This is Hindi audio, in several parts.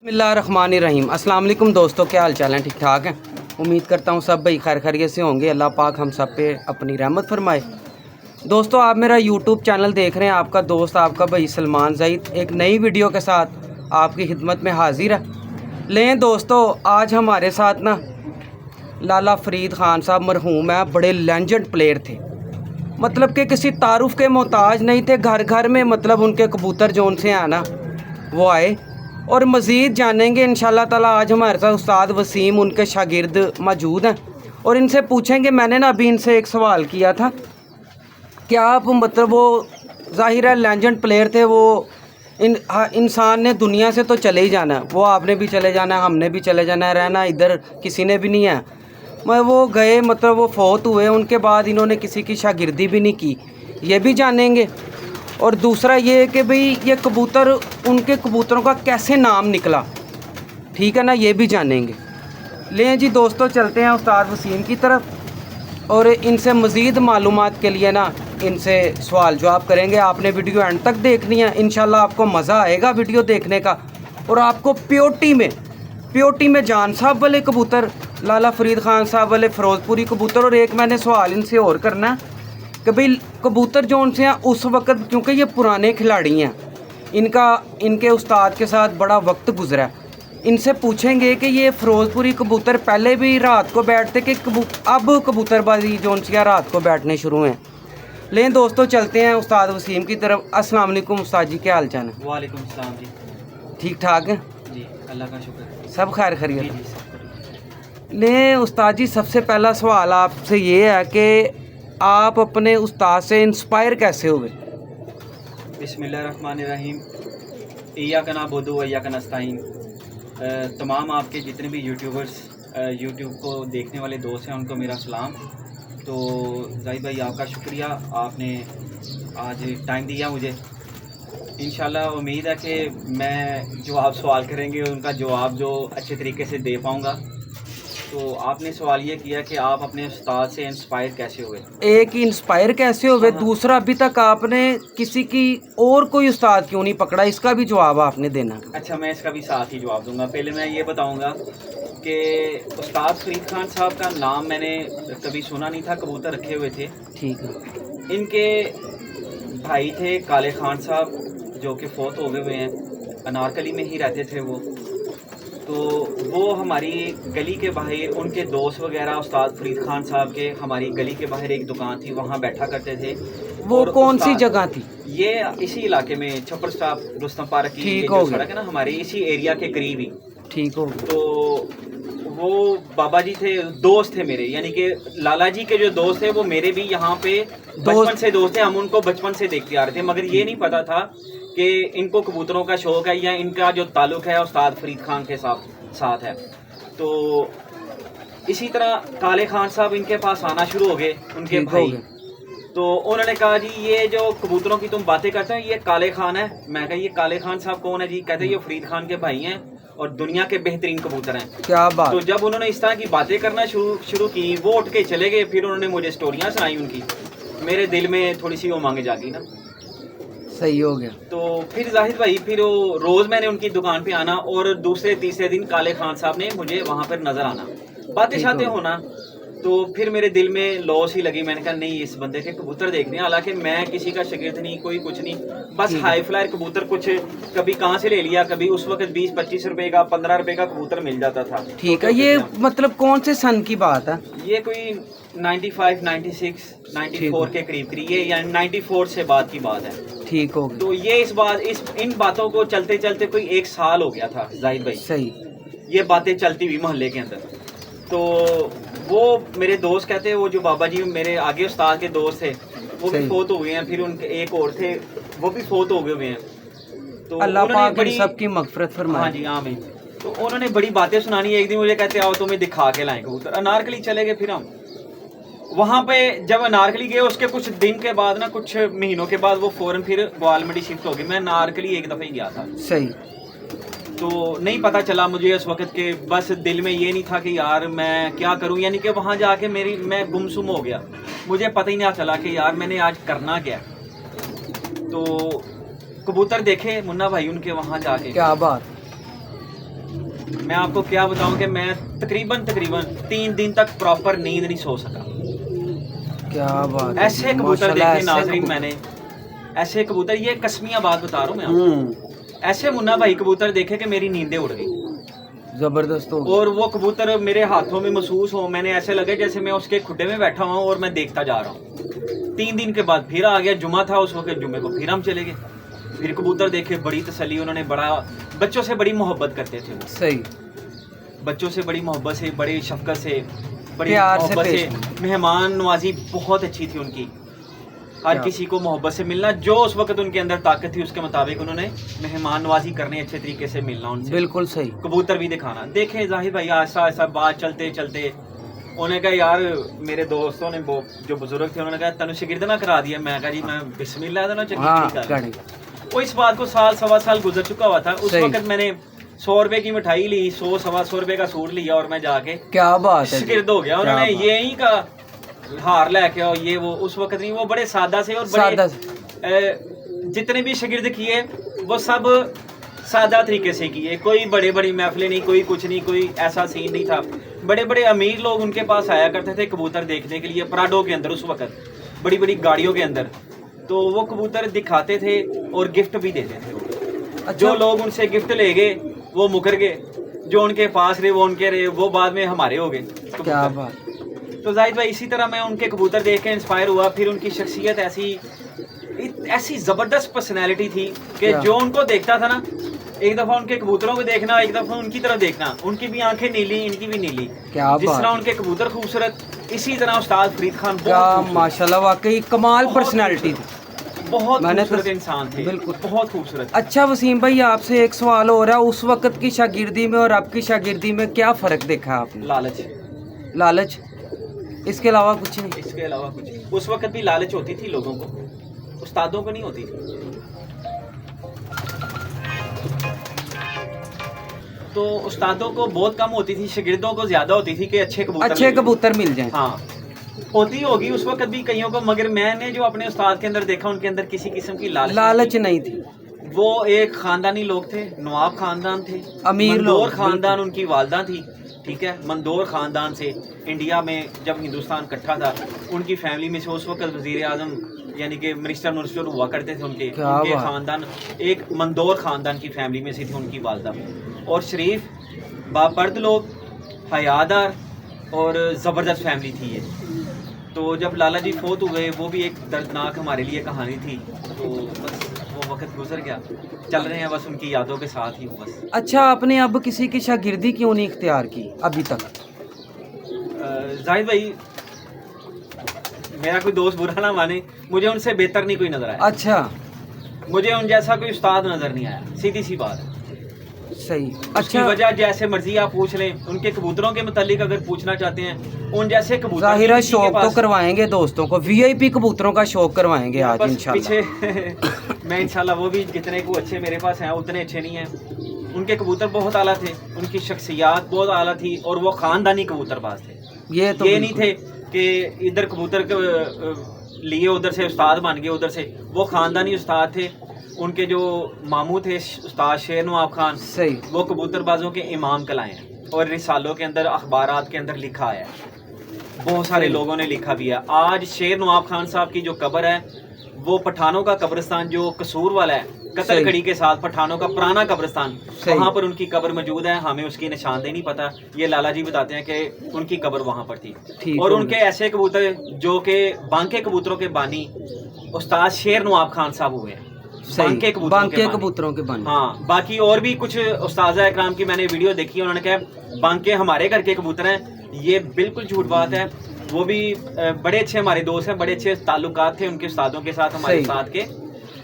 बिस्मिल्लाहिर्रहमानिर्रहीम। अस्सलाम वालेकुम दोस्तों, क्या हाल चाल है? ठीक ठाक हैं। उम्मीद करता हूँ सब भाई खैर खैरियत से होंगे। अल्लाह पाक हम सब पे अपनी रहमत फरमाए। दोस्तों, आप मेरा यूट्यूब चैनल देख रहे हैं। आपका दोस्त आपका भाई सलमान ज़ईद एक नई वीडियो के साथ आपकी खिदमत में हाजिर है। लें दोस्तों, आज हमारे साथ ना लाला फरीद ख़ान साहब मरहूम है। बड़े लेजेंड प्लेयर थे, मतलब कि किसी तारुफ के मोहताज नहीं थे। घर घर में मतलब उनके कबूतर जो उनसे हैं ना वो आए। और मज़ीद जानेंगे इंशाल्लाह ताला। आज हमारे साथ उस्ताद वसीम उनके शागिर्द मौजूद हैं और इनसे पूछेंगे। मैंने ना अभी इनसे एक सवाल किया था कि आप मतलब वो ज़ाहिर है लेजेंड प्लेयर थे। वो इंसान ने दुनिया से तो चले ही जाना है, वो आपने भी चले जाना है, हमने भी चले जाना है। रहना इधर किसी ने भी नहीं है। मैं वो गए मतलब वो फौत हुए, उनके बाद इन्होंने किसी की शागिर्दी भी नहीं की, ये भी जानेंगे। और दूसरा ये है कि भाई ये कबूतर उनके कबूतरों का कैसे नाम निकला, ठीक है ना, ये भी जानेंगे। लें जी दोस्तों, चलते हैं उस्ताद वसीम की तरफ और इनसे मज़ीद मालूमात के लिए ना इनसे सवाल जवाब करेंगे। आपने वीडियो एंड तक देखनी है, इंशाल्लाह आपको मज़ा आएगा वीडियो देखने का। और आपको प्योटी में जान साहब वाले कबूतर, लाला फरीद ख़ान साहब वाले फ़िरोज़पुरी कबूतर। और एक मैंने सवाल इनसे और करना है कि भाई कबूतर जो उनसे हैं उस वक़्त, क्योंकि ये पुराने खिलाड़ी हैं, इनके उस्ताद के साथ बड़ा वक्त गुजरा है, इनसे पूछेंगे कि ये फ़िरोज़पुरी कबूतर पहले भी रात को बैठते कि अब कबूतरबाजी जो उनसे रात को बैठने शुरू हैं। लेकिन दोस्तों, चलते हैं उस्ताद वसीम की तरफ। अस्सलाम वालेकुम उस्ताद जी, क्या हाल चाल है? वालेकुम सलाम जी। ठीक ठाक है जी, अल्लाह का शुक्र है। सब खैर खैरियत? जी जी, सब बढ़िया। ले उस्ताद जी, सबसे पहला सवाल आपसे ये है कि आप अपने उस्ताद से इंस्पायर कैसे हुए? बिस्मिल्लाहिर्रहमानिर्रहीम। इय्याका नअबुदु व इय्याका नस्तईन। तमाम आपके जितने भी यूट्यूबर्स यूट्यूब को देखने वाले दोस्त हैं उनको मेरा सलाम। तो ज़ाहिद भाई, आपका शुक्रिया, आपने आज टाइम दिया मुझे। इंशाल्लाह उम्मीद है कि मैं जो आप सवाल करेंगे उनका जवाब जो अच्छे तरीके से दे पाऊँगा। तो आपने सवाल ये किया कि आप अपने उस्ताद से इंस्पायर कैसे हुए। एक ही इंस्पायर कैसे हुए, दूसरा अभी तक आपने किसी की और कोई उस्ताद क्यों नहीं पकड़ा, इसका भी जवाब आपने देना। अच्छा, मैं इसका भी साथ ही जवाब दूंगा। पहले मैं ये बताऊंगा कि उस्ताद फरीद खान साहब का नाम मैंने कभी सुना नहीं था, कबूतर रखे हुए थे। ठीक है। इनके भाई थे काले खान साहब, जो कि फौत हो गए हुए हैं। अनारकली में ही रहते थे वो। तो वो हमारी गली के बाहर उनके दोस्त वगैरह उस्ताद फरीद खान साहब के, हमारी गली के बाहर एक दुकान थी, वहाँ बैठा करते थे। वो कौन सी जगह थी? ये इसी इलाके में छप्पर स्टाफ रुस्तम पार्क की ठीक जो हो सड़क है ना, हमारे इसी एरिया के करीब ही। ठीक हो गया। तो वो बाबा जी थे, दोस्त थे मेरे, यानी कि लाला जी के जो दोस्त थे वो मेरे भी यहाँ पे बचपन से दोस्त थे। हम उनको बचपन से देखते आ रहे थे, मगर ये नहीं पता था कि इनको कबूतरों का शौक है या इनका जो ताल्लुक है उस्ताद फरीद खान के साथ है। तो इसी तरह काले खान साहब इनके पास आना शुरू हो गए, उनके भाई। तो उन्होंने कहा, जी ये जो कबूतरों की तुम बातें करते हो ये काले खान है। मैं कहा, ये काले खान साहब कौन है जी? कहते ये फरीद खान के भाई हैं और दुनिया के बेहतरीन कबूतर हैं। क्या बात। तो जब उन्होंने इस तरह की बातें करना शुरू की, वो उठ के चले गए। फिर उन्होंने मुझे स्टोरियाँ सुनाई उनकी, मेरे दिल में थोड़ी सी वो मांगे जागी ना। सही हो गया। तो फिर जाहिद भाई, फिर वो रोज़ मैंने उनकी दुकान पे आना और दूसरे तीसरे दिन काले खान साहब ने मुझे वहाँ पर नज़र आना, बातें शातें होना। तो फिर मेरे दिल में लॉस ही लगी। मैंने कहा, नहीं, इस बंदे के कबूतर देखने। हालांकि मैं किसी का शागिर्द नहीं, कोई कुछ नहीं, बस हाई फ्लायर कबूतर कुछ कभी कहाँ से ले लिया, कभी उस वक्त 20-25 रुपए का 15 रुपए का कबूतर मिल जाता था। ठीक है। ये मतलब कौन से सन की बात है? ये कोई 95, 96, 94 के करीब ये, यानी 94 से बाद की बात है। ठीक हो गया। तो ये इन बातों को चलते चलते कोई 1 साल हो गया था जाहिद भाई। सही। ये बातें चलती हुई मोहल्ले के अंदर। तो वो मेरे दोस्त कहते हैं, वो जो बाबा जी मेरे आगे उस्ताद के दोस्त थे वो भी फौत हो गए हैं। फिर उनके एक और थे, वो भी फौत हो गए हुए हैं। तो अल्लाह पाक इन सबकी मगफरत फरमाए। हाँ जी, आमीन। तो उन्होंने बड़ी बातें सुनानी। एक दिन मुझे कहते, आओ तुम्हें दिखा के लाएं कबूतर। अनारकली चले गए। फिर हम वहाँ पे जब अनारकली गए, उसके कुछ दिन के बाद ना, कुछ महीनों के बाद वो फौरन फिर ग्वालमंडी शिफ्ट हो गई। मैं अनारकली एक दफ़ा ही गया था। सही। तो नहीं पता चला मुझे उस वक्त के, बस दिल में ये नहीं था कि यार मैं क्या करूं, यानी कि वहां जाके मैं गुमसुम हो गया। मुझे पता ही नहीं चला कि यार मैंने आज करना क्या। तो कबूतर देखे मुन्ना भाई उनके वहां जाके। क्या बात। मैं आपको क्या बताऊं कि मैं तकरीबन 3 दिन तक प्रॉपर नींद नहीं सो सका। क्या बात है, ऐसे कबूतर माशाल्लाह, देखे ऐसे नाजरीन कबूतर। मैंने, ऐसे कबूतर, ये कसमिया बात बता रहा हूँ मैं आपको। ऐसे मुन्ना भाई कबूतर देखे कि मेरी नींदें उड़ गई। जबरदस्त हो गया। और वो कबूतर मेरे हाथों में महसूस हो, मैंने ऐसे लगे जैसे मैं उसके खुड्डे में बैठा हुआ हूँ और मैं देखता जा रहा हूँ। 3 दिन के बाद फिर आ गया, जुमा था उस वक्त, जुमे को फिर हम चले गए, फिर कबूतर देखे, बड़ी तसल्ली। उन्होंने बड़ा, बच्चों से बड़ी मोहब्बत करते थे वो, सही, बच्चों से बड़ी मोहब्बत से, बड़ी शफकत से, बड़ी प्यार से मोहब्बत पेश से, मेहमान नवाजी बहुत अच्छी थी उनकी। हर क्या? किसी को मोहब्बत से मिलना, जो उस वक्त उनके अंदर ताकत थी उसके मुताबिक उन्होंने मेहमान नवाजी करनी, अच्छे तरीके से मिलना उनसे, बिल्कुल सही। कबूतर भी दिखाना। देखे जाहिर भाई ऐसा ऐसा बात चलते चलते उन्होंने कहा यार, मेरे दोस्तों ने वो जो बुजुर्ग थे उन्होंने कहा तनु शिगिर्द ना करा दिया। मैं कहा जी मैं बिस्मिल्लाह ना हाँ, चंगी करें। वो इस बात को साल सवा साल गुजर चुका हुआ था। उस सही। वक्त मैंने 100 रुपए की मिठाई ली, 100 रुपए का सूट लिया और मैं जाके क्या बात है, शिगिर्द हो गया। क्या उन्होंने बात। यही का हार लेके आओ, ये वो, उस वक्त नहीं, वो बड़े सादा से और सादा बड़े जितने भी शिगिर्द किए वो सब सादा तरीके से किए, कोई बड़े बड़ी महफिलें नहीं, कोई कुछ नहीं, कोई ऐसा सीन नहीं था। बड़े बड़े अमीर लोग उनके पास आया करते थे कबूतर देखने के लिए, प्राडो के अंदर उस वक्त, बड़ी बड़ी गाड़ियों के अंदर, तो वो कबूतर दिखाते थे और गिफ्ट भी देते थे। अच्छा। जो लोग उनसे गिफ्ट ले गए वो मुकर गए, जो उनके पास रहे वो उनके रहे, वो बाद में हमारे हो गए क्या कबूतर। बात। तो जाहिद भाई इसी तरह मैं उनके कबूतर देख के इंस्पायर हुआ। फिर उनकी शख्सियत ऐसी ज़बरदस्त पर्सनैलिटी थी कि क्या? जो उनको देखता था ना, एक दफ़ा उनके कबूतरों को देखना, एक दफ़ा उनकी तरफ देखना, उनकी भी आंखें नीली, इनकी भी नीली। क्या जिस बात तरह है। उनके कबूतर खूबसूरत, इसी तरह उस्ताद फरीद खान क्या बहुत खूबसूरत, माशाल्लाह, वाकई कमाल बहुत पर्सनालिटी थी। बहुत मैंने तो- खूबसूरत इंसान थे, बिल्कुल। बहुत खूबसूरत। अच्छा वसीम भाई, आपसे एक सवाल हो रहा है, उस वक्त की शागिर्दी में और अब की शागिर्दी में क्या फ़र्क देखा आपने? लालच, लालच, इसके अलावा कुछ नहीं? इसके अलावा कुछ नहीं। उस वक्त भी लालच होती थी लोगों को, उस्तादों को नहीं होती थी। तो उस्तादों को बहुत कम होती थी, शागिर्दों को ज्यादा होती थी कि अच्छे कबूतर अच्छे मिल जाएं। कबूतर मिल जाएं। हाँ, होती होगी उस वक्त भी कईयों को, मगर मैंने जो अपने उस्ताद के अंदर देखा उनके अंदर किसी किस्म की लालच नहीं थी। वो एक खानदानी लोग थे, नवाब खानदान थे, अमीर मंदोर लोग, खानदान उनकी वालदा थी, ठीक है। मंदोर खानदान से इंडिया में जब हिंदुस्तान इकट्ठा था, उनकी फैमिली में से उस वक्त वजीर आजम यानी कि मिनिस्टर हुआ करते थे उनके क्या बात। खानदान, एक मंदोर खानदान की फैमिली में से थी उनकी वालदा। और शरीफ बापर्द लोग, हयादार और ज़बरदस्त फैमिली थी ये। तो जब लाला जी फोत हुए, वो भी एक दर्दनाक हमारे लिए कहानी थी। तो बस वो वक्त गुजर गया, चल रहे हैं बस उनकी यादों के साथ ही हूँ बस। अच्छा, आपने अब किसी की शागिर्दी क्यों नहीं इख्तियार की अभी तक? जाहिद भाई, मेरा कोई दोस्त बुरा ना माने, मुझे उनसे बेहतर नहीं कोई नजर आया। अच्छा, मुझे उन जैसा कोई उस्ताद नजर नहीं आया, सीधी सी बात है। सही। उसकी अच्छा, वजह जैसे मर्जी आप पूछ लें, उनके कबूतरों के मुतालिक अगर पूछना चाहते हैं, उन जैसे कबूतर जाहिर है किसी के शौक तो पास- करवाएंगे दोस्तों को, वीआईपी कबूतरों का शौक करवाएंगे आज बस इंशाल्लाह। पीछे मैं इंशाल्लाह, वो भी जितने को अच्छे मेरे पास हैं उतने अच्छे नहीं हैं। उनके कबूतर बहुत आला थे, उनकी शख्सियात बहुत आला थी, और वो खानदानी कबूतरबाज थे। ये तो ये नहीं बिल्कुल। थे कि इधर कबूतर के लिए उधर से उस्ताद बन गए, उधर से। वो खानदानी उस्ताद थे। उनके जो मामू थे उस्ताद शेर नवाब खान, सही। वो कबूतरबाजों के इमाम कहलाए हैं, और रिसालों के अंदर, अखबारात के अंदर लिखा है, बहुत सारे सही। लोगों ने लिखा भी है। आज शेर नवाब खान साहब की जो कब्र है, वो पठानों का कब्रिस्तान जो कसूर वाला है, सही। कतल कड़ी के साथ, पठानों का पुराना कब्रिस्तान, सही। वहाँ पर उनकी कब्र मौजूद है। हमें उसकी निशानदेही नहीं पता, ये लाला जी बताते हैं कि उनकी कब्र वहाँ पर थी। ठीक और हो उनके गया। ऐसे कबूतर जो कि बांके कबूतरों के बानी उस्ताद शेर नवाब खान साहब हुए हैं, बांके सही, कबूतरों बांके के बानी। कबूतरों के बानी। हाँ, बाकी और भी कुछ उस्ताज़ा इकराम की मैंने वीडियो देखी, उन्होंने कहा बांके हमारे घर के कबूतर हैं। ये बिल्कुल झूठ बात है। वो भी बड़े अच्छे हमारे दोस्त हैं, बड़े अच्छे ताल्लुकात थे उनके उस्तादों के साथ, हमारे सही। साथ के।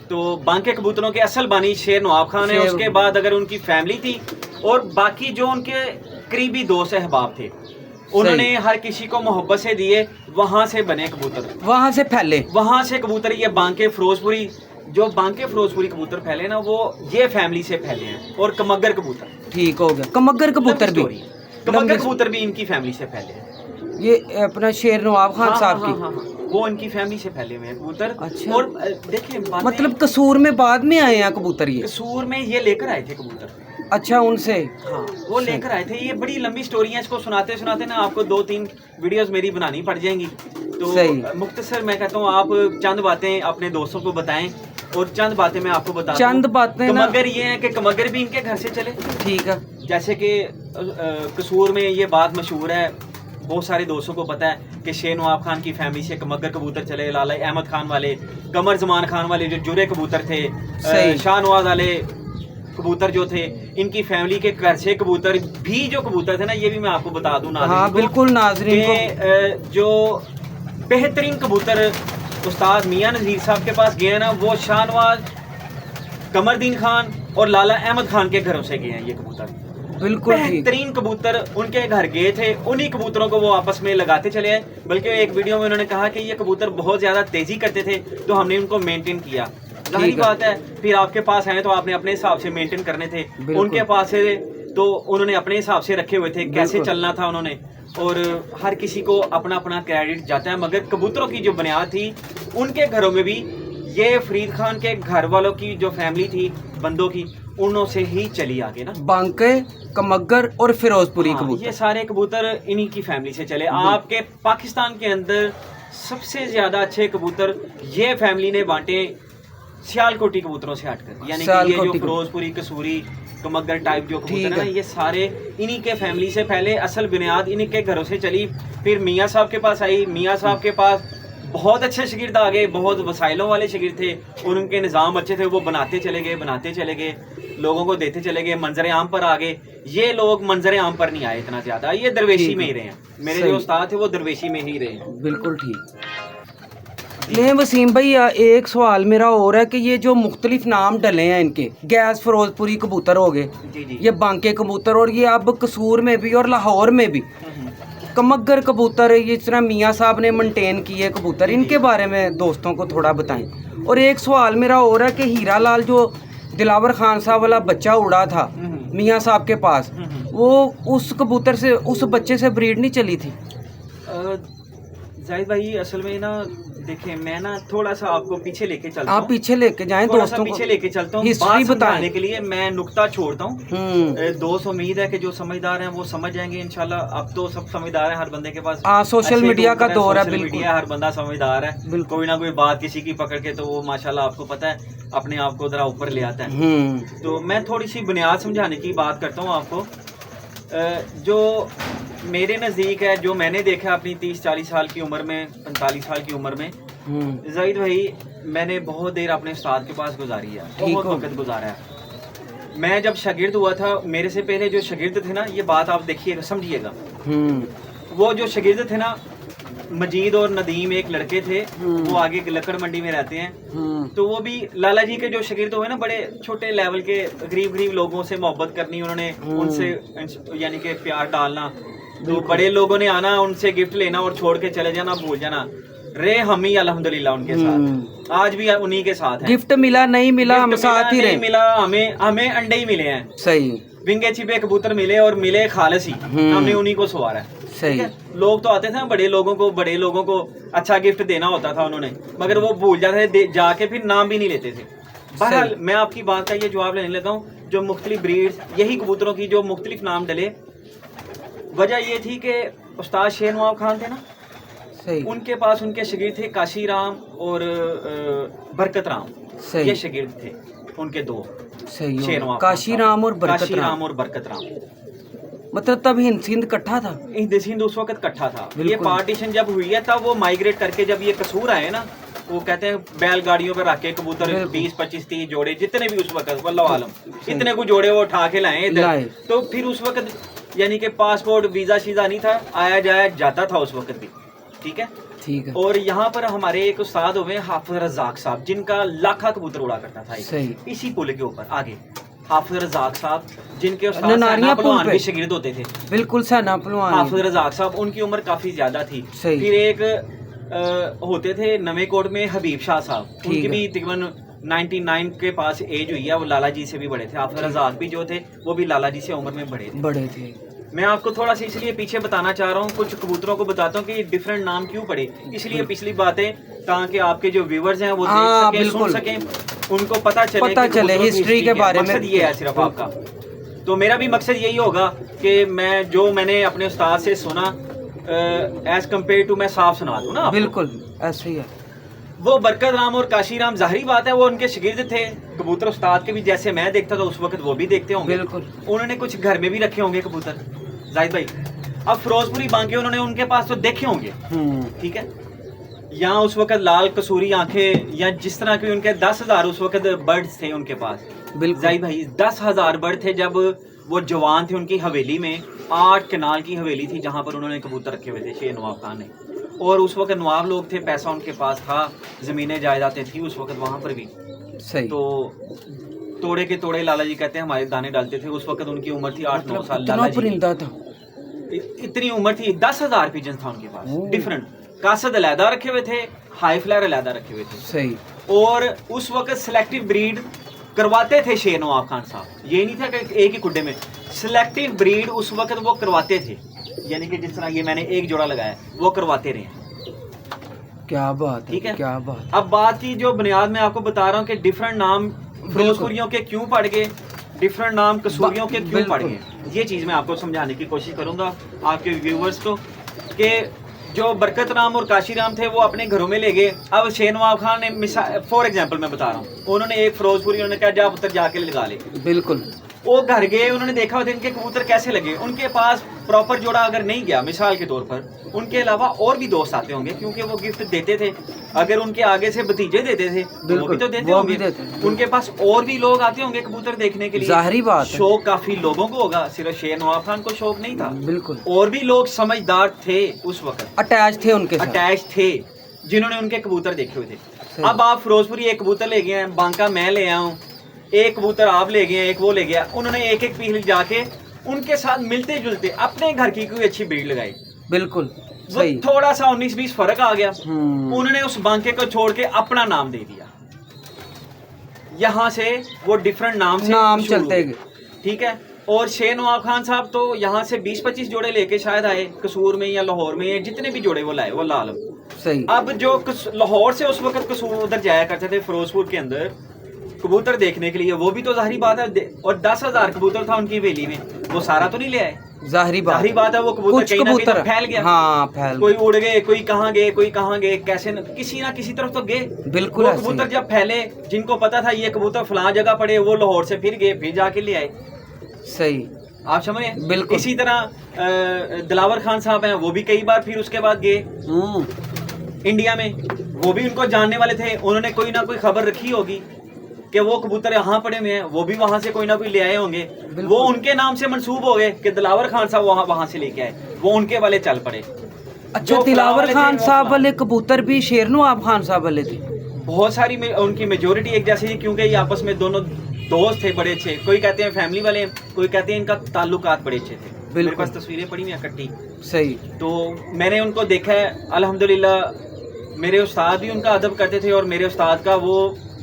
तो बांके कबूतरों के असल बानी शेर नवाब खान है। शेर- उसके बाद अगर उनकी फैमिली थी, और बाकी जो उनके करीबी दोस्त अहबाब थे, उन्होंने हर किसी को मोहब्बत से दिए, वहां से बने कबूतर, वहां से फैले। वहां से कबूतर। ये बांके फिरोजपुरी, जो बांके फिरोजपुरी कबूतर फैले ना, वो ये फैमिली से फैले हैं। और कमगर कबूतर, ठीक हो गया। कमगर कबूतर भी, लंबी स्टोरी। कमगर कबूतर भी इनकी फैमिली से फैले हैं। ये अपना शेर नवाब खान हाँ, साहब हाँ, की। हाँ, हाँ, वो इनकी फैमिली से फैले हुए हैं कबूतर। अच्छा। और देखें, मतलब कसूर में बाद में आए हैं कबूतर ये? कसूर में ये लेकर आए थे कबूतर। अच्छा, उनसे? हाँ, वो लेकर आए थे। ये बड़ी लंबी स्टोरी है, इसको सुनाते सुनाते ना आपको 2-3 वीडियोस मेरी बनानी पड़ जाएंगी। तो मुख्तसर मैं कहता हूँ आप चंद बातें अपने दोस्तों को बताएं और चंद बातें मैं आपको बताता हूं। चंद बातें ना, कमगर ये है कि कमगर भी इनके घर से चले। ठीक है। जैसे कि कसूर में ये बात मशहूर है, बहुत सारे दोस्तों को पता है कि शेर नवाब खान की फैमिली से कमगर कबूतर चले। लाला अहमद खान वाले, कमर जमान खान वाले जो जुरे कबूतर थे, शाह नवाज वाले कबूतर जो थे, इनकी फैमिली के घर से कबूतर भी जो कबूतर थे ना, ये भी मैं आपको बता दूं नाज़रीन। हाँ, बिल्कुल नाज़रीन को। जो बेहतरीन कबूतर उस्ताद मियां नज़ीर साहब के पास गए ना, वो शाहनवाज, कमरदीन खान और लाला अहमद खान के घरों से गए हैं ये कबूतर। बिल्कुल बेहतरीन कबूतर उनके घर गए थे, उन्हीं कबूतरों को वो आपस में लगाते चले आए। बल्कि एक वीडियो में उन्होंने कहा कि ये कबूतर बहुत ज्यादा तेजी करते थे, तो हमने उनको मेंटेन किया। जाहिर बात है, फिर आपके पास आए तो आपने अपने हिसाब से मेंटेन करने थे, उनके पास से तो उन्होंने अपने हिसाब से रखे हुए थे, कैसे चलना था उन्होंने। और हर किसी को अपना अपना क्रेडिट जाता है, मगर कबूतरों की जो बुनियाद थी उनके घरों में भी ये फरीद खान के घर वालों की जो फैमिली थी, बंदों की, उनों से ही चली आगे ना। बांके, कमगर और फिरोजपुरी कबूतर, ये सारे कबूतर इन्हीं की फैमिली से चले। आपके पाकिस्तान के अंदर सबसे ज्यादा अच्छे कबूतर ये फैमिली ने बांटे सियालकोटी कबूतरों से हटकर, यानी कि ये जो फिरोजपुरी, कसूरी, कमगर टाइप जो कबूतर है, ये सारे इन्हीं के फैमिली से पहले असल बुनियाद इन्हीं के घरों से चली। फिर मियाँ साहब के पास आई, मियाँ साहब के पास बहुत अच्छे शागिर्द आ गए, बहुत वसाइलों वाले शागिर्द थे और उनके निज़ाम अच्छे थे, वो बनाते चले गए, लोगों को देते चले गए, मंजर आम पर आ गए। ये लोग मंजर आम पर नहीं आए इतना ज्यादा, ये दरवेशी में ही रहे हैं। मेरे जो उस्ताद थे वो दरवेशी में ही रहे। बिल्कुल ठीक। ले वसीम भाई, एक सवाल मेरा और है कि ये जो मुख्तलिफ नाम डले हैं इनके, गैस फिरोजपुरी कबूतर हो गए, ये बांके कबूतर, और ये अब कसूर में भी और लाहौर में भी कमगर कबूतर, ये इस तरह मियाँ साहब ने मेंटेन किए कबूतर, इनके बारे में दोस्तों को थोड़ा बताएं। और एक सवाल मेरा और है कि हीरा लाल जो दिलावर खान साहब वाला बच्चा उड़ा था मियाँ साहब के पास, वो उस कबूतर से, उस बच्चे से ब्रीड नहीं चली थी? जाहिद भाई, असल में ना देखिए, मैं ना थोड़ा सा आपको पीछे लेके चलता हूँ। आप पीछे लेके जाएं, दोस्तों पीछे लेके चलता हूँ, हिस्ट्री बताने के लिए मैं नुक्ता छोड़ता हूँ। दोस्त उम्मीद है कि जो समझदार हैं वो समझ जाएंगे इंशाल्लाह। अब तो सब समझदार हैं, हर बंदे के पास सोशल मीडिया का दौर है, बिल्कुल हर बंदा समझदार है। कोई ना कोई बात किसी की पकड़ के तो वो माशाल्लाह आपको पता है अपने आप को जरा ऊपर ले आता है। तो मैं थोड़ी सी बुनियाद समझाने की बात करता हूँ आपको। जो मेरे नज़दीक है, जो मैंने देखा अपनी 30-40 साल की उम्र में, 45 साल की उम्र में, जाहिद भाई, मैंने बहुत देर अपने उस्ताद के पास गुजारी है, बहुत वक्त गुजारा है। मैं जब शागिर्द हुआ था, मेरे से पहले जो शागिर्द थे ना, ये बात आप देखिएगा, समझिएगा, वो जो शागिर्द थे ना, मजीद और नदीम एक लड़के थे, वो आगे लकड़ मंडी में रहते हैं। तो वो भी लाला जी के जो शागिर्द हुए ना, बड़े छोटे लेवल के गरीब लोगों से मोहब्बत करनी उन्होंने, उनसे यानी कि प्यार डालना। तो बड़े लोगों ने आना, उनसे गिफ्ट लेना और छोड़ के चले जाना, भूल जाना। रे हम ही अल्हम्दुलिल्लाह उनके साथ, आज भी उन्हीं के साथ हैं। गिफ्ट मिला नहीं मिला, हम साथ ही रहे। मिला, हमें अंडे ही मिले हैं, सही, विंगे छिपे कबूतर मिले और मिले खालस ही, हमने उन्हीं को सवारा है। सही। लोग तो आते थे ना, बड़े लोगों को अच्छा गिफ्ट देना होता था उन्होंने, मगर वो भूल जाते थे, जाके फिर नाम भी नहीं लेते थे। बहरहाल मैं आपकी बात का ये जवाब लेने लगा हूँ। जो मुख्तलिफ ब्रीड्स, यही कबूतरों की जो मुख्तलिफ नाम डले, वजह ये थी कि उस्ताद शेर नवाब खान थे ना, उनके पास उनके शागिर्द थे काशी राम और बरकत राम, ये शागिर्द थे उनके दो। सही, काशी राम और बरकत राम। मतलब तब हिंद सिंध इकट्ठा था, हिंद सिंध उस वक्त इकट्ठा था। ये पार्टीशन जब हुई है तब वो माइग्रेट करके जब ये कसूर आए ना, वो कहते हैं बैलगाड़ियों पर रख के कबूतर 20-25-30 जोड़े, जितने भी उस वक्त वल्लाह आलम इतने को जोड़े वो उठा के लाए इधर। तो फिर उस वक्त यानी कि पासपोर्ट, वीजा शीजा नहीं था, आया जाया जाता था उस वक्त भी, ठीक है। और यहाँ पर हमारे एक उस्ताद हुए हाफिज रज़ाक साहब, जिनका लाखा कबूतर उड़ा करता था इसी पुल के ऊपर आगे। हाफिज रज़ाक साहब, जिनके उस्ताद सैना पहलवान भी शागिर्द होते थे, बिल्कुल सैना पहलवान हाफिज रज़ाक साहब, उनकी उम्र काफी ज्यादा थी। फिर एक होते थे नवे कोट में हबीब शाह साहब, उनकी भी तकरीबन 99 के पास एज हुई है, वो लाला जी से भी बड़े थे। हाफिज रज़ाक भी जो थे वो भी लाला जी से उम्र में बड़े थे। मैं आपको थोड़ा सा इसलिए पीछे बताना चाह रहा हूँ, कुछ कबूतरों को बताता हूँ कि डिफरेंट नाम क्यों पड़े, इसलिए पिछली बातें, ताकि आपके जो व्यूवर्स हैं वो देख सकें, सुन सकें, उनको पता चले हिस्ट्री के बारे में। ये है सिर्फ आपका तो मेरा भी मकसद यही होगा कि मैंने अपने उस्ताद से सुना एज कम्पेयर टू मैं साफ सुना दूँ ना आपको। बिल्कुल ऐसे ही है। वो बरकत राम और काशी राम, जाहिर बात है वो उनके शागिर्द थे कबूतर उस्ताद के भी, जैसे मैं देखता था उस वक्त वो भी देखते होंगे। बिल्कुल। उन्होंने कुछ घर में भी रखे होंगे कबूतर जाहिद भाई। अब फिरोजपुरी बांके उन्होंने उनके पास तो देखे होंगे, ठीक है। यहाँ उस वक्त लाल कसूरी आंखें या जिस तरह के उनके 10,000 उस वक्त बर्ड्स थे उनके पास। बिल्कुल जाहिद भाई 10,000 बर्ड थे जब वो जवान थे उनकी हवेली में। 8 कनाल की हवेली थी जहाँ पर उन्होंने कबूतर रखे हुए थे शेर नवाब खान ने। और उस वक्त नवाब लोग थे, पैसा उनके पास था, जमीनें जायदादें थी उस वक्त वहाँ पर भी। सही। तो तोड़े के तोड़े लाला जी कहते हैं हमारे दाने डालते थे। उस वक्त उनकी उम्र थी 8-9 साल। इतना लाला जी परिंदा था, इतनी उम्र थी। 10,000 पिजन था उनके पास, डिफरेंट। कासद अलहदा रखे हुए थे, हाई फ्लायर अलहदा रखे हुए थे। सही। और उस वक्त सिलेक्टिव ब्रीड करवाते थे शेर नवाब खान साहब। ये नहीं था कि एक ही कुड्डे में, सिलेक्टिव ब्रीड उस वक्त वो करवाते थे। यानी कि जिस तरह ये मैंने एक जोड़ा लगाया वो करवाते रहे। क्या बात है, ठीक है। क्या बात। अब बात की जो बुनियाद मैं आपको बता रहा हूँ कि डिफरेंट नाम फिरोजपुरियों के क्यों पड़ गए, डिफरेंट नाम कसूरियों के क्यों पड़ गए, ये चीज़ मैं आपको समझाने की कोशिश करूंगा आपके व्यूवर्स को। कि जो बरकत राम और काशी राम थे वो अपने घरों में ले गए। अब शेर नवाब खान ने मिसाल फॉर एग्जांपल मैं बता रहा हूँ, उन्होंने एक फिरोजपुरी उन्होंने कहा जा पुत्र जाके लगा ले। बिल्कुल। वो घर गए, उन्होंने देखा होता इनके कबूतर कैसे लगे। उनके पास प्रॉपर जोड़ा अगर नहीं गया, मिसाल के तौर पर उनके अलावा और भी दोस्त आते होंगे क्योंकि वो गिफ्ट देते थे। अगर उनके आगे से भतीजे देते थे तो वो भी तो देते होंगे। उनके पास और भी लोग आते होंगे कबूतर देखने के लिए, जाहिर बात है। शौक काफी लोगों को होगा, सिर्फ शेर नवाब खान को शौक नहीं था। बिल्कुल। और भी लोग समझदार थे उस वक्त, अटैच थे उनके साथ, अटैच थे, जिन्होंने उनके कबूतर देखे हुए थे। अब आप फिरोजपुरी एक कबूतर ले गए हैं, बांका मैं ले आया हूँ, एक कबूतर आप ले गए, एक वो ले गया। उन्होंने एक एक पीस जाके उनके साथ मिलते जुलते अपने घर की कोई अच्छी ब्रीड लगाई। बिल्कुल वो सही। थोड़ा सा 19-20 फर्क आ गया, उन्होंने उस बांके को छोड़ के अपना नाम दे दिया। यहाँ से वो डिफरेंट नाम से नाम शुरू चलते हुए, गए। ठीक है। और शेर नवाब खान साहब तो यहाँ से 20-25 जोड़े लेके शायद आए, कसूर में या लाहौर में, जितने भी जोड़े वो लाए वो लाल। सही। अब जो लाहौर से उस वक्त कसूर उधर जाया करते थे फिरोजपुर के अंदर कबूतर देखने के लिए, वो भी तो जाहिर बात है। और 10,000 कबूतर था उनकी हवेली में, वो सारा तो नहीं ले आए। जाहिर बात है वो कबूतर कहीं ना कहीं तो फैल गया। हाँ, फैल कोई उड़ गए, कोई कहाँ गए, कोई कहाँ गए, कैसे किसी ना किसी तरफ तो गए। बिल्कुल। वो कबूतर जब फैले, जिनको पता था ये कबूतर फलां जगह पड़े, वो लाहौर से फिर गए, फिर जाके ले आए। सही। आप समझ रहे हैं? बिल्कुल। इसी तरह दिलावर खान साहब हैं, वो भी कई बार फिर उसके बाद गए इंडिया में। वो भी उनको जानने वाले थे, उन्होंने कोई ना कोई खबर रखी होगी कि वो कबूतर यहाँ पड़े हुए हैं, वो भी वहां से कोई ना कोई ले आए होंगे। वो उनके नाम से मंसूब हो गए कि दिलावर खान साहब वहां से लेके आए, वो उनके वाले चल पड़े। अच्छा, दिलावर खान साहब वाले कबूतर भी शेर नवाब खान साहब वाले थे? बहुत सारी उनकी मेजोरिटी एक जैसी थी, क्योंकि ये आपस में दोनों दोस्त थे बड़े अच्छे। कोई कहते हैं फैमिली वाले, कोई कहते हैं इनका ताल्लुकात बड़े अच्छे थे। मेरे पास तस्वीरें पड़ी हुई हैं इकट्ठी। सही। तो मैंने उनको देखा है, अल्हम्दुलिल्लाह। मेरे उस्ताद भी उनका अदब करते थे और मेरे उस्ताद का वो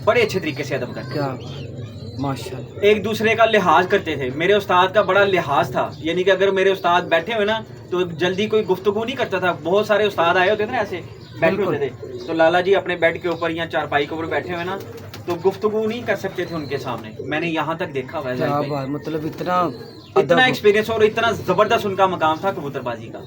बड़े अच्छे तरीके से अदब करते थे। माशाल्लाह। एक दूसरे का लिहाज करते थे। मेरे उस्ताद का बड़ा लिहाज था, यानी कि अगर मेरे उस्ताद बैठे हुए ना तो जल्दी कोई गुफ्तगू नहीं करता था। बहुत सारे उस्ताद आए होते थे ना ऐसे बैठे होते थे, तो लाला जी अपने बेड के ऊपर या चारपाई के ऊपर बैठे हुए ना, तो गुफ्तगू नहीं कर सकते थे उनके सामने। मैंने यहाँ तक देखा हुआ है। मतलब इतना एक्सपीरियंस और इतना जबरदस्त उनका मकाम था कबूतरबाजी का।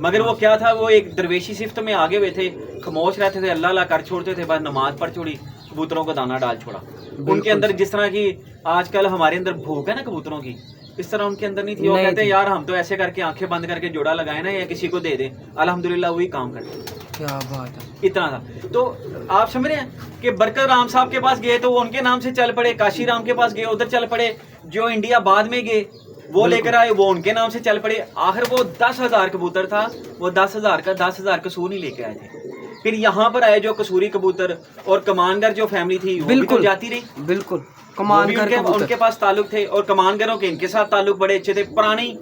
मगर वो क्या था, वो एक दरवेशी सिफ्त में आगे हुए थे, खामोश रहते थे, अल्लाह अल्लाह कर छोड़ते थे, बस नमाज पढ़ छोड़ी, कबूतरों को दाना डाल छोड़ा। उनके अंदर जिस तरह की आजकल हमारे अंदर भूख है ना कबूतरों की, इस तरह उनके अंदर नहीं थी। वो कहते हैं यार हम तो ऐसे करके आंखें बंद करके जोड़ा लगाए ना या किसी को दे दे, अल्हम्दुलिल्लाह वही काम करते। क्या बात है। इतना था। तो आप समझ रहे हैं कि बरकत राम साहब के पास गए तो वो उनके नाम से चल पड़े, काशी राम के पास गए उधर चल पड़े, जो इंडिया बाद में गए वो लेकर आए वो उनके नाम से चल पड़े। आखिर वो 10,000 कबूतर था, वो 10,000 का 10,000 कसूर नहीं लेके आए थे। फिर यहाँ पर आए जो कसूरी कबूतर और कमानगर जो फैमिली थी वो भी तो जाती रही। बिल्कुल। कमानगर उनके पास ताल्लुक थे और कमानगरों के इनके साथ ताल्लुक बड़े अच्छे थे पुरानी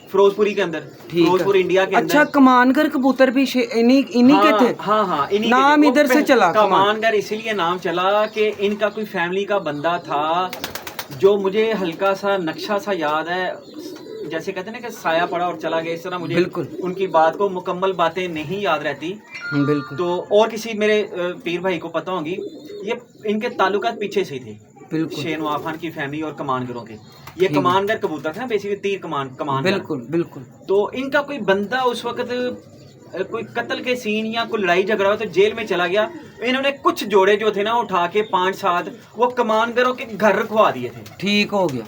फिरोजपुरी के अंदर, फिरोजपुर इंडिया के अंदर। अच्छा, कमानगर कबूतर भी इन्हीं के थे? हाँ, इन्हीं नाम इधर से चला कमानगर, इसीलिए नाम चला कि इनका कोई फैमिली का बंदा था। जो मुझे हल्का सा नक्शा सा याद है, जैसे कहते हैं ना कि साया पड़ा और चला गया, इस तरह मुझे उनकी बात को मुकम्मल बातें नहीं याद रहती। बिल्कुल। तो और किसी मेरे पीर भाई को पता होगी, ये इनके ताल्लुकात पीछे से थे शेर नवाब खान की फैमिली और कमानगरों के। ये कमानगर कबूतर था बेसिकली, तीर कमान। बिल्कुल बिल्कुल। तो इनका कोई बंदा उस वक्त कोई कत्ल के सीन या कोई लड़ाई झगड़ा हो तो जेल में चला गया। इन्होंने कुछ जोड़े जो थे ना उठा के 5-7 वो कमानगरों के घर रखवा दिए थे। ठीक हो गया।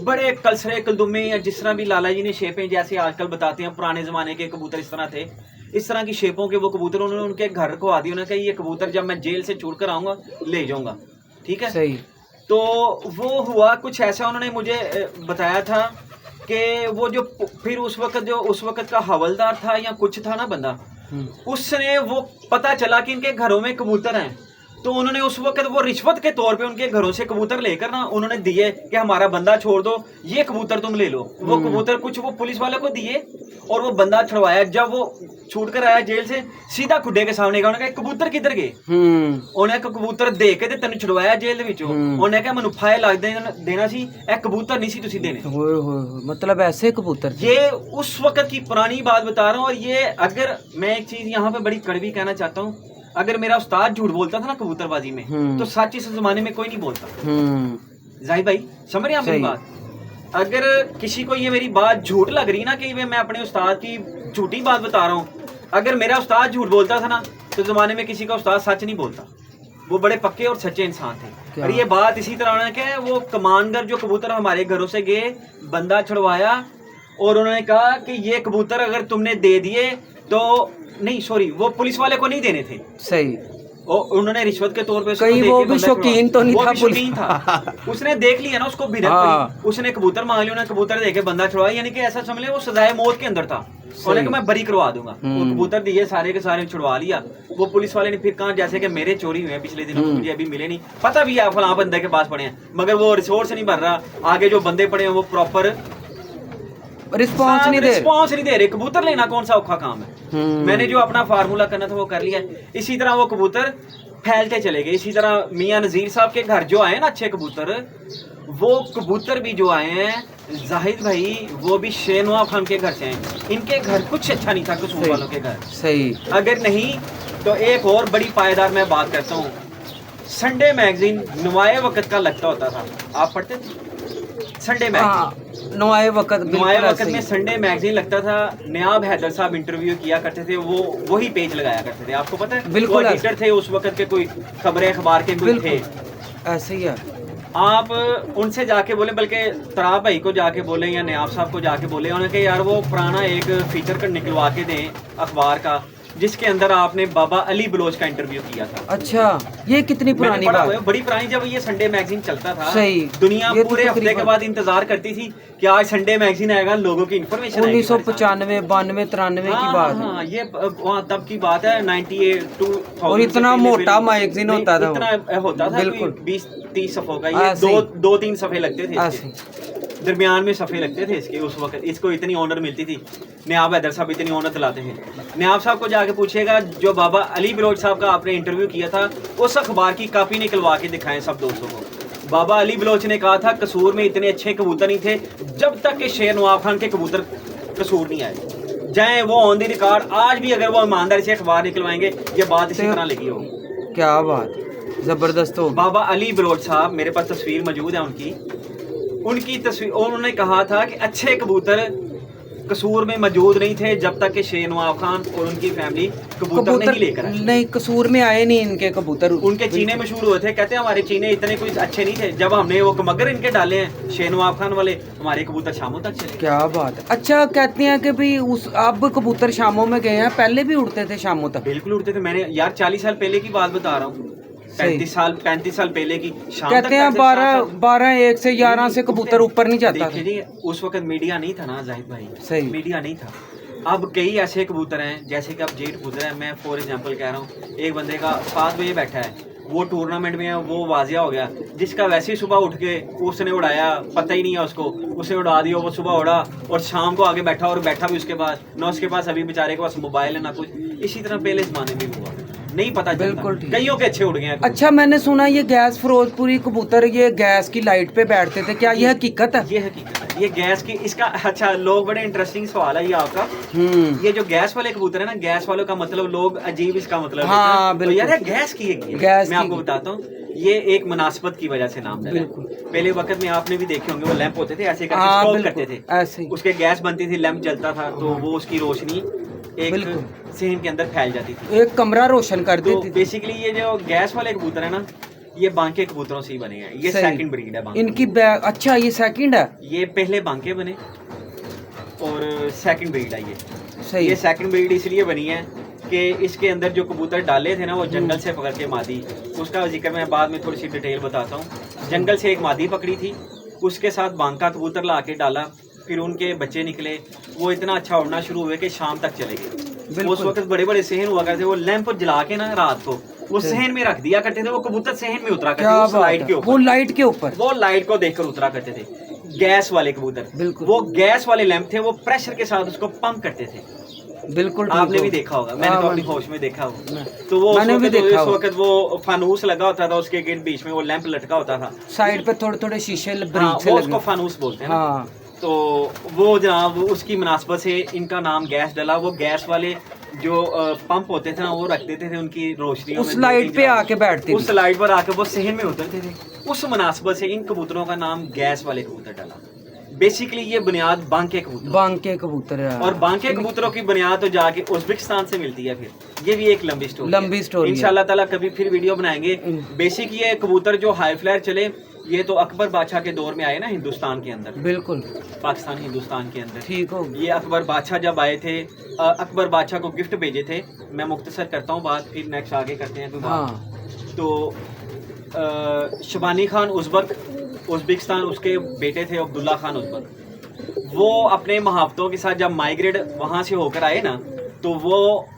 बड़े कलसरे कलदुमे या जिस तरह भी लाला जी ने शेपें जैसे आजकल बताते हैं, पुराने जमाने के कबूतर इस तरह थे, इस तरह की शेपों के वो कबूतर उन्होंने उनके घर रखवा दिए। उन्होंने कहा ये कबूतर जब मैं जेल से छूट कर आऊंगा ले जाऊंगा, ठीक है। सही। तो वो हुआ कुछ ऐसा, उन्होंने मुझे बताया था कि वो जो फिर उस वक्त का हवलदार था या कुछ था ना बंदा, उसने वो पता चला कि इनके घरों में कबूतर हैं, तो उन्होंने उस वक्त वो रिश्वत के तौर पे उनके घरों से कबूतर लेकर ना उन्होंने दिए कि हमारा बंदा छोड़ दो, ये कबूतर तुम ले लो। वो कबूतर कुछ वो पुलिस वाले को दिए और वो बंदा छुड़वाया। जब वो छूट कर आया जेल से, सीधा खुड्डे के सामने गया। उन्होंने कहा कबूतर किधर गए? उन्हें कबूतर दे के तेन छुड़वाया जेल दे विचों। उन्हें कहा मैनू फाए लग देना सी, ए कबूतर नहीं सी तुसी देने। मतलब ऐसे कबूतर? ये उस वक्त की पुरानी बात बता रहा हूँ। और ये अगर मैं एक चीज यहाँ पे बड़ी कड़वी कहना चाहता हूँ, अगर मेरा उस्ताद झूठ बोलता था ना कबूतरबाजी में, तो सच इस जमाने में कोई नहीं बोलता। जाहिद भाई समझ रहे हैं आप मेरी बात? अगर किसी को ये मेरी बात झूठ लग रही ना कि मैं अपने उस्ताद की झूठी बात बता रहा हूँ, अगर मेरा उस्ताद झूठ बोलता था ना तो जमाने में किसी का उस्ताद सच नहीं बोलता। वो बड़े पक्के और सच्चे इंसान थे। और ये बात इसी तरह उन्होंने कहा, वो कमानगर जो कबूतर हमारे घरों से गए, बंदा छुड़वाया और उन्होंने कहा कि ये कबूतर अगर तुमने दे दिए तो नहीं, सॉरी, वो पुलिस वाले को नहीं देने थे। सही। उन्होंने रिश्वत के तौर पे कहीं वो भी शौकीन तो नहीं था, शौकीन था। उसने देख लिया ना उसको भिड़क पड़ी, उसने कबूतर मांग लिया, उन्होंने कबूतर देके बंदा छुड़वाया। यानी कि ऐसा समझ ले वो सजाए मौत के अंदर था। उन्होंने कहा मैं बरी करवा दूंगा। वो कबूतर दिए, सारे के सारे छुड़वा लिया। वो पुलिस वाले ने फिर कहा जैसे कि मेरे चोरी हुए पिछले दिनों, मुझे अभी मिले नहीं, पता भी है फलां बंदे के पास पड़े हैं, मगर वो रिसोर्स नहीं भर रहा। आगे जो बंदे पड़े हैं वो प्रॉपर रिस्पॉन्स नहीं दे रहे। कबूतर लेना कौन सा औखा काम है? मैंने जो अपना फार्मूला करना था वो कर लिया। इसी तरह वो कबूतर फैलते चले गए। इसी तरह मियां नजीर साहब के घर जो आए ना अच्छे कबूतर, वो कबूतर भी जो आए हैं जाहिद भाई, वो भी शेर नवाब खान के घर से हैं। इनके घर कुछ अच्छा नहीं था कसूर वालों के घर। सही। अगर नहीं तो एक और बड़ी पायदार मैं बात करता हूँ, संडे मैगजीन नुमाए वक्त का लगता होता था, आप पढ़ते थे संडे मैगजीन? नुमाए वक्त में संडे मैगजीन लगता था। नयाब हैदर साहब इंटरव्यू किया करते थे, वो वही पेज लगाया करते थे, आपको पता है? बिल्कुल। एडिटर थे उस वक्त के, कोई खबरें अखबार के कोई थे, ऐसे ही है। आप उनसे जाके बोले, बल्कि तराब भाई को जाके बोले या नयाब साहब को जाके बोले, उन्होंने कहा यार वो पुराना एक फीचर कर निकलवा के दें अखबार का, जिसके अंदर आपने बाबा अली बलोच का इंटरव्यू किया था। अच्छा, ये कितनी पुरानी बात है? बड़ी पुरानी, जब ये संडे मैगजीन चलता था। सही। दुनिया पूरे हफ्ते के बाद इंतजार करती थी कि आज संडे मैगजीन आएगा, लोगों की इन्फॉर्मेशन। 1995, 92, 93 की बात है। हाँ, ये वहाँ तब की बात है, 98, 2000। और इतना मोटा मैगजीन होता था, इतना होता था, 20-30 सफ़ों का। ये 2-3 सफ़े लगते थे, दरमियान में सफ़े लगते थे इसके। उस वक्त इसको इतनी ऑनर मिलती थी, नयाब हैदर साहब इतनी ऑनर दिलाते थे। नयाब साहब को जाके पूछेगा, जो बाबा अली बलोच साहब का आपने इंटरव्यू किया था, उस अखबार की कापी निकलवा के दिखाएं सब दोस्तों को। बाबा अली बलोच ने कहा था कसूर में इतने अच्छे कबूतर नहीं थे जब तक कि शेर नवाब खान के कबूतर कसूर नहीं आए। जाए वो ऑन दी रिकॉर्ड, आज भी अगर वो ईमानदारी से अखबार निकलवाएंगे, ये बात इसी तरह लगी होगी। क्या बात, जबरदस्त हो। बाबा अली बलोच साहब, मेरे पास तस्वीर मौजूद है उनकी तस्वीर। उन्होंने कहा था कि अच्छे कबूतर कसूर में मौजूद नहीं थे जब तक कि शेर नवाब खान और उनकी फैमिली कबूतर नहीं लेकर आए। नहीं, कसूर में आए नहीं इनके कबूतर। उनके चीने मशहूर हुए थे, कहते हैं हमारे चीने इतने कुछ अच्छे नहीं थे, जब हमने वो मगर इनके डाले हैं शेर नवाब खान वाले, हमारे कबूतर शामों तक चले। क्या बात है। अच्छा, कहते हैं कि भाई अब कबूतर शामों में गए हैं, पहले भी उड़ते थे शामों तक? बिल्कुल उड़ते थे। मैंने यार 40 साल पहले की बात बता रहा हूँ, 35 साल पहले की। कहते हैं 12, 1 से 11 से कबूतर ऊपर नहीं जाता। देखिए उस वक्त मीडिया नहीं था ना जाहिद भाई, सही मीडिया नहीं था। अब कई ऐसे कबूतर हैं, जैसे कि अब जेट गुजरा है, मैं फॉर एग्जांपल कह रहा हूँ, एक बंदे का 7 बजे बैठा है, वो टूर्नामेंट में वो वाजिया हो गया, जिसका वैसे ही सुबह उठ के उसने उड़ाया, पता ही नहीं है उसको, उसने उड़ा दिया, वो सुबह उड़ा और शाम को आगे बैठा, और बैठा भी उसके पास ना, उसके पास अभी बेचारे के पास मोबाइल है ना कुछ। इसी तरह पहले जमाने में हुआ, नहीं पता। बिल्कुल, कईयों के अच्छे उड़ गए हैं। अच्छा, मैंने सुना ये गैस फिरोजपुरी कबूतर ये गैस की लाइट पे बैठते थे, क्या ये हकीकत है? ये हकीकत है। ये गैस की इसका अच्छा लोग बड़े इंटरेस्टिंग सवाल है ये आपका। ये जो गैस वाले कबूतर है ना, गैस वालों का मतलब लोग अजीब इसका मतलब हाँ, लेते हैं। तो बिल्कुल। यार ये गैस की है गैस मैं आपको की। बताता हूँ, ये एक मुनासिबत की वजह से नाम डला है। बिल्कुल। पहले वक्त में आपने भी देखे होंगे वो लैंप होते थे ऐसे करके हाँ, स्टॉप बिल्कुल, करते थे, ऐसे ही। उसके गैस बनती थी, लैंप जलता था तो हाँ। वो उसकी रोशनी एक बिल्कुल। सहन के अंदर फैल जाती थी। एक कमरा रोशन कर तो देती थी। बेसिकली ये जो गैस वाले कबूतर है ना, ये बांके कबूतरों से ही बने हैं। ये सही। सेकंड ब्रीड है बांके। इनकी अच्छा ये सेकंड है। ये पहले बांके बने और सेकंड ब्रीड है ये। सही। ये सेकंड ब्रीड इसलिए बनी है कि इसके अंदर जो कबूतर डाले थे ना वो जंगल से पकड़ के मादी, उसका जिक्र मैं बाद में थोड़ी सी डिटेल बताता हूँ। जंगल से एक मादी पकड़ी थी, उसके साथ बांका कबूतर ला के डाला, फिर उनके बच्चे निकले, वो इतना अच्छा उड़ना शुरू हुए कि शाम तक चले गए। उस वक्त बड़े बड़े सहन हुआ करते, वो लैंप जला के ना रात को वो सहन में रख दिया करते थे, वो कबूतर सहन में उतरा करते थे, उस लाइट के ऊपर। वो लाइट के ऊपर, वो लाइट को देखकर उतरा करते थे। गैस वाले कबूतर, बिल्कुल। वो गैस वाले लैंप थे, वो प्रेशर के साथ उसको पंप करते थे। बिल्कुल। आपने भी देखा होगा, मैंने तो अपनी होश में देखा होगा। तो वो मैंने भी देखा उस वक्त वो फानूस लगा होता था, उसके गिर्द बीच में वो लैंप लटका होता था, साइड पे थोड़े थोड़े शीशे हाँ, से वो लगे। उसको फानूस बोलते हैं ना। हाँ। तो वो जनाब उसकी मुनासबत से इनका नाम गैस डला। वो गैस वाले जो पंप होते थे ना वो रख देते थे उनकी रोशनी उस लाइट पे आके बैठते उस लाइट पर आके वो सहन में उतरते थे। उस मुनासबत से इन कबूतरों का नाम गैस वाले कबूतर डला। बेसिकली ये बुनियाद बांके कबूतर, बांके कबूतर है। और बांके कबूतरों की बुनियाद तो जाके उज़्बेकिस्तान से मिलती है। फिर ये भी एक लंबी स्टोरी इंशाल्लाह ताला कभी फिर वीडियो बनाएंगे। बेसिक ये कबूतर जो हाई फ्लायर चले, ये तो अकबर बादशाह के दौर में आए ना हिंदुस्तान के अंदर, बिल्कुल पाकिस्तान हिंदुस्तान के अंदर। ठीक हो। ये अकबर बादशाह जब आए थे, अकबर बादशाह को गिफ्ट भेजे थे। मैं मुख्तसर करता हूँ बात, फिर नेक्स्ट आगे करते हैं कोई बात। हाँ। तो शबानी खान उज़्बेकिस्तान, उसके बेटे थे अब्दुल्ला खान उज़्बक। वो अपने महावतों के साथ जब माइग्रेट वहाँ से होकर आए ना, तो वो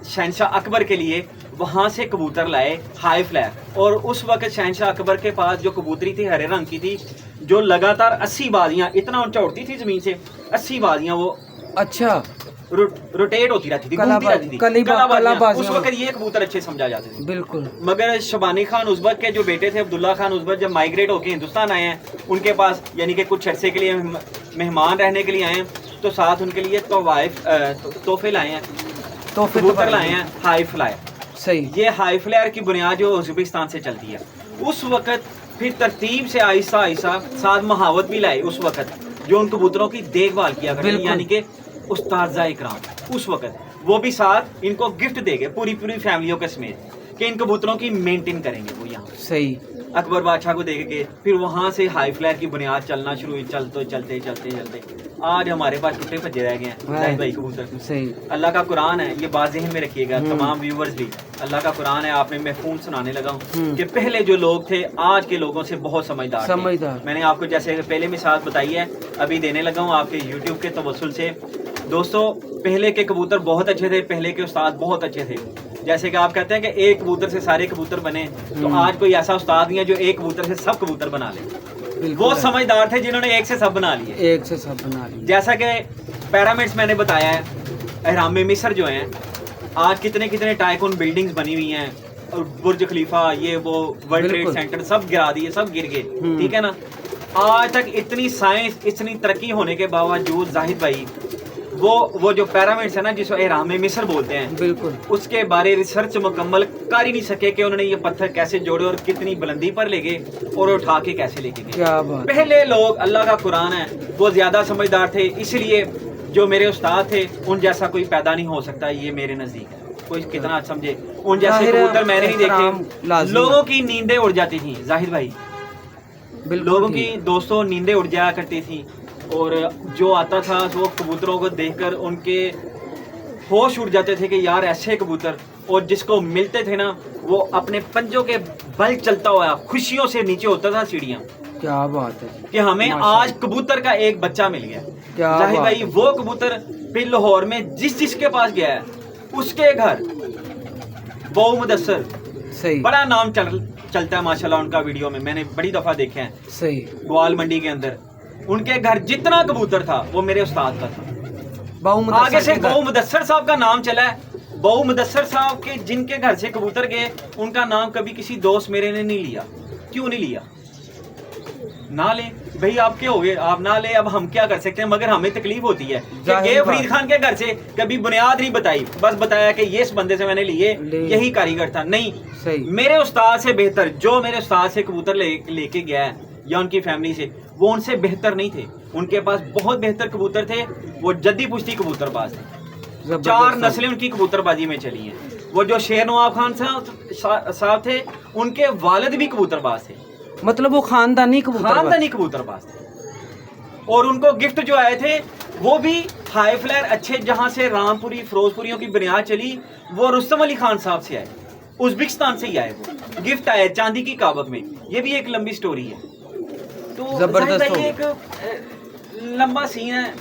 शहनशाह अकबर के लिए वहाँ से कबूतर लाए हाई फ्लायर। और उस वक्त शहनशाह अकबर के पास जो कबूतरी थी हरे रंग की थी, जो लगातार 80 बाजियाँ इतना ऊंचा उड़ती थी जमीन से, 80 बाजियाँ वो अच्छा रोटेट होती रहती थी, घूमती रहती थी, कलाबाजियाँ। उस वक्त ये कबूतर अच्छे समझा जाते थे। बिल्कुल। मगर शबानी खान उज़्बक के जो बेटे थे अब्दुल्ला खान उज़्बक, जब माइग्रेट होकर हिंदुस्तान आए हैं, उनके पास यानी कि कुछ अरसे के लिए मेहमान रहने के लिए आए हैं, तो साथ उनके लिए तोहफे लाए हैं, कबूतर लाए हैं हाई फ्लायर। सही। ये हाई फ्लायर की बुनियाद जो उज़्बेकिस्तान से चलती है। उस वक्त फिर तरतीब से आहिस्ता आहिस्ता साथ महावत भी लाए उस वक्त, जो उन कबूतरों की देखभाल किया करते, यानी कि उस्ताद इकराम। उस वक्त वो भी साथ इनको गिफ्ट देंगे पूरी फैमिलियों के समेत, कि इन कबूतरों की मेंटेन करेंगे वो यहाँ। सही। अकबर बादशाह को देके फिर वहाँ से हाई फ्लायर की बुनियाद चलना शुरू हुई। चलते आज हमारे पास टूटे भज्जे रह गए हैं जाहिद भाई कबूतर। सही। अल्लाह का कुरान है, ये बात ज़हन में रखिएगा तमाम व्यूवर्स भी। अल्लाह का कुरान है, आपने महफूज सुनाने लगा हूँ कि पहले जो लोग थे आज के लोगों से बहुत समझदार थे। मैंने आपको जैसे पहले मिसाल बताई है, अभी देने लगा हूँ आपके यूट्यूब के तवस्सुल से। दोस्तों पहले के कबूतर बहुत अच्छे थे, पहले के उस्ताद बहुत अच्छे थे। जैसे कि आप कहते हैं कि एक कबूतर से सारे कबूतर बने, तो आज कोई ऐसा उस्ताद नहीं है जो एक कबूतर से सब कबूतर बना ले। वो समझदार थे जिन्होंने एक से सब बना लिए, एक से सब बना लिए। जैसा कि पिरामिड्स मैंने बताया है, अहराम मिस्र जो हैं, आज कितने कितने टाइकून बिल्डिंग्स बनी हुई हैं, और बुर्ज खलीफा, ये वो वर्ल्ड ट्रेड सेंटर सब गिरा दिए, सब गिर गए, ठीक है ना। आज तक इतनी साइंस, इतनी तरक्की होने के बावजूद जाहिद भाई वो जो पिरामिड्स है ना, जिसको अहराम मिस्र बोलते हैं, बिल्कुल उसके बारे रिसर्च मुकम्मल कर ही नहीं सके कि उन्होंने ये पत्थर कैसे जोड़े और कितनी बुलंदी पर ले गए और उठा के कैसे लेके गए। क्या बात। पहले लोग, अल्लाह का कुरान है, वो ज्यादा समझदार थे, इसलिए जो मेरे उस्ताद थे उन जैसा कोई पैदा नहीं हो सकता, ये मेरे नजदीक है। कोई कितना समझे, उन जैसे कबूतर मैंने नहीं देखे। लोगों की नींदें उड़ जाती थी जाहिद भाई, लोगों की दोस्तों नींदें उड़ जाया करती थी, और जो आता था वो कबूतरों को देखकर उनके होश उड़ जाते थे कि यार ऐसे कबूतर, और जिसको मिलते थे ना वो अपने पंजों के बल चलता हुआ खुशियों से नीचे होता था सीढ़ियाँ। क्या बात है कि हमें आज कबूतर का एक बच्चा मिल गया। जाहिद भाई वो कबूतर फिर लाहौर में जिसके पास गया है उसके घर बहु मुदस्सर, सही, बड़ा नाम चलता है माशाल्लाह उनका। वीडियो में मैंने बड़ी दफा देखे हैं, सही, ग्वाल मंडी के अंदर उनके घर जितना कबूतर था वो मेरे उस्ताद का था। आगे से बहु मुदस्सर साहब का नाम चला है। बहु मुदस्सर साहब के जिनके घर से कबूतर गए, उनका नाम कभी किसी दोस्त मेरे ने नहीं लिया। क्यों नहीं लिया? ना ले भाई, आप क्या हो गए, आप ना ले, अब हम क्या कर सकते हैं, मगर हमें तकलीफ होती है कि जाहिर गए बात। फरीद खान के घर से, कभी बुनियाद नहीं बताई, बस बताया कि ये इस बंदे से मैंने लिए, यही कारीगर था। नहीं, सही। मेरे उस्ताद से बेहतर, जो मेरे उस्ताद से कबूतर लेके गया है या उनकी फैमिली से, वो उनसे बेहतर नहीं थे। उनके पास बहुत बेहतर कबूतर थे, वो जद्दी पुश्ती कबूतरबाज थे, 4 नस्लें उनकी कबूतरबाजी में चली हैं। वो जो शेर नवाब खान साहब थे, उनके वालिद भी कबूतरबाज थे, मतलब वो खानदानी कबूतरबाज थे। और उनको गिफ्ट जो आए थे वो भी हाई फ्लायर अच्छे, जहां से रामपुरी फिरोजपुरियों की बुनियाद चली, वो रुस्तम अली खान साहब से आए, उज्बेकिस्तान से ही आए, वो गिफ्ट आए चांदी की काबक में। ये भी एक लंबी स्टोरी है। तो जबरदस्त, ये एक लंबा सीन है,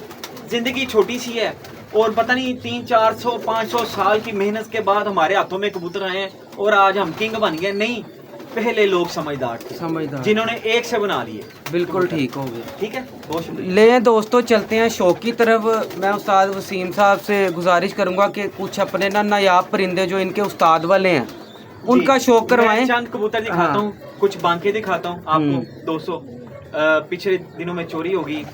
जिंदगी छोटी सी है, और पता नहीं 300-400-500 साल की मेहनत के बाद हमारे हाथों में कबूतर आए हैं और आज हम किंग बन गए। नहीं, पहले लोग समझदार थे, जिन्होंने एक से बना लिए। बिल्कुल ठीक हो गया। ठीक है, बहुत शुक्रिया। ले दोस्तों, चलते हैं शौक की तरफ। मैं उस्ताद वसीम साहब से गुजारिश करूंगा कि कुछ अपने ना नायाब परिंदे जो इनके उस्ताद वाले हैं उनका शौक करवाएं। चंद कबूतर दिखाता हूँ, कुछ बांके दिखाता हूँ आपको दोस्तों। पिछले दिनों में चोरी होगी,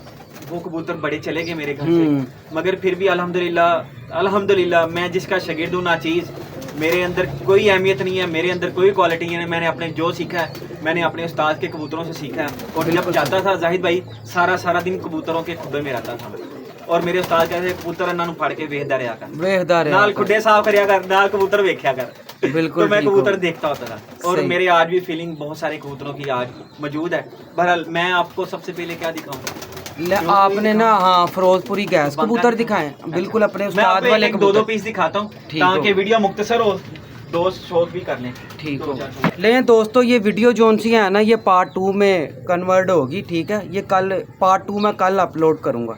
वो कबूतर बड़े चले गए मेरे घर से, मगर फिर भी अल्हम्दुलिल्लाह मैं जिसका शागिर्द हूँ, ना चीज़ मेरे अंदर कोई अहमियत नहीं है, मेरे अंदर कोई क्वालिटी नहीं है। मैंने अपने जो सीखा है मैंने अपने उस्ताद के कबूतरों से सीखा है। और जब जाता था जाहिद भाई, सारा दिन कबूतरों के खुडे में रहता था, और मेरे उस्ताद कहते थे कबूतर इन्हों फड़ के वेखदा रहा कर, नाल खुडे साफ करिया कर, नाल कबूतर वेख्या कर। बिल्कुल। तो मैं कबूतर देखता होता था, और मेरे आज भी फीलिंग बहुत सारे कबूतरों की आज मौजूद है। बहरहाल मैं आपको सबसे पहले क्या दिखाऊं, आपने ना, हाँ, फिरोजपुरी गैस कबूतर दिखाएं। बिल्कुल, अपने उस्ताद वाले 2-2 पीस दिखाता हूँ ताकि वीडियो मुख्तसर हो, दोस्त शौक भी कर लें। ठीक हो। लेकिन दोस्तों, ये वीडियो जोन सी है ना, ये पार्ट 2 में कन्वर्ट होगी। ठीक है, ये कल पार्ट 2 में कल अपलोड करूँगा।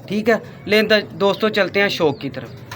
ठीक है, लेकिन दोस्तों चलते हैं शौक की तरफ।